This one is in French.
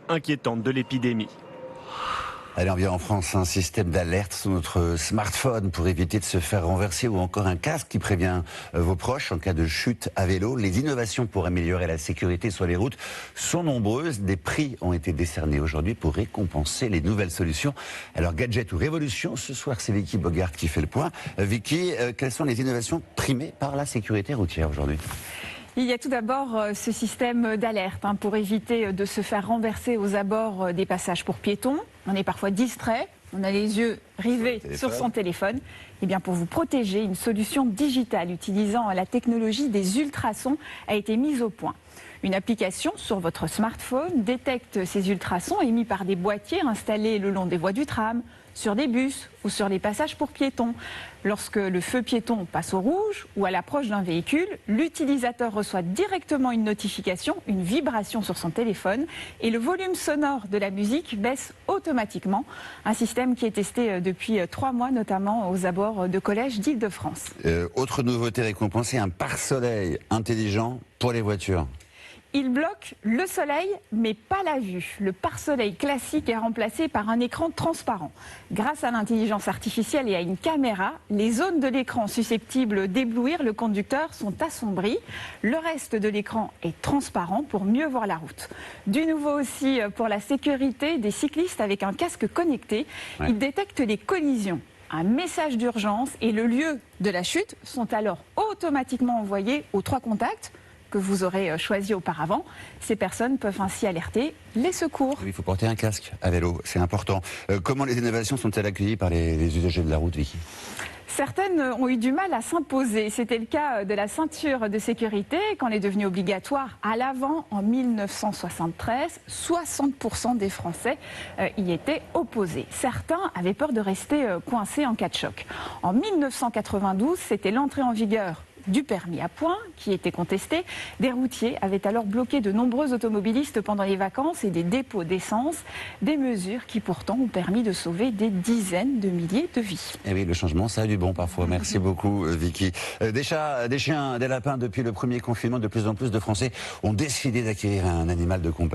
inquiétante de l'épidémie. Allez, on vient en France un système d'alerte sur notre smartphone pour éviter de se faire renverser ou encore un casque qui prévient vos proches en cas de chute à vélo. Les innovations pour améliorer la sécurité sur les routes sont nombreuses. Des prix ont été décernés aujourd'hui pour récompenser les nouvelles solutions. Alors, gadget ou révolution, ce soir c'est Vicky Bogart qui fait le point. Vicky, quelles sont les innovations primées par la sécurité routière aujourd'hui ? Il y a tout d'abord ce système d'alerte pour éviter de se faire renverser aux abords des passages pour piétons. On est parfois distrait, on a les yeux rivés sur son téléphone. Et bien pour vous protéger, une solution digitale utilisant la technologie des ultrasons a été mise au point. Une application sur votre smartphone détecte ces ultrasons émis par des boîtiers installés le long des voies du tram, sur des bus ou sur les passages pour piétons. Lorsque le feu piéton passe au rouge ou à l'approche d'un véhicule, l'utilisateur reçoit directement une notification, une vibration sur son téléphone et le volume sonore de la musique baisse automatiquement. Un système qui est testé depuis 3 mois, notamment aux abords de collèges d'Île-de-France. Autre nouveauté récompensée, un pare-soleil intelligent pour les voitures. Il bloque le soleil, mais pas la vue. Le pare-soleil classique est remplacé par un écran transparent. Grâce à l'intelligence artificielle et à une caméra, les zones de l'écran susceptibles d'éblouir le conducteur sont assombries. Le reste de l'écran est transparent pour mieux voir la route. Du nouveau aussi pour la sécurité des cyclistes avec un casque connecté. Il détecte les collisions. Un message d'urgence et le lieu de la chute sont alors automatiquement envoyés aux 3 contacts que vous aurez choisi auparavant. Ces personnes peuvent ainsi alerter les secours. Il faut porter un casque à vélo, c'est important. Comment les innovations sont-elles accueillies par les usagers de la route, Vicky ? Certaines ont eu du mal à s'imposer. C'était le cas de la ceinture de sécurité quand elle est devenue obligatoire à l'avant en 1973. 60% des Français y étaient opposés. Certains avaient peur de rester coincés en cas de choc. En 1992, c'était l'entrée en vigueur du permis à points qui était contesté. Des routiers avaient alors bloqué de nombreux automobilistes pendant les vacances et des dépôts d'essence. Des mesures qui pourtant ont permis de sauver des dizaines de milliers de vies. Eh oui, le changement, ça a du bon parfois. Merci beaucoup, Vicky. Des chats, des chiens, des lapins, depuis le premier confinement, de plus en plus de Français ont décidé d'acquérir un animal de compagnie.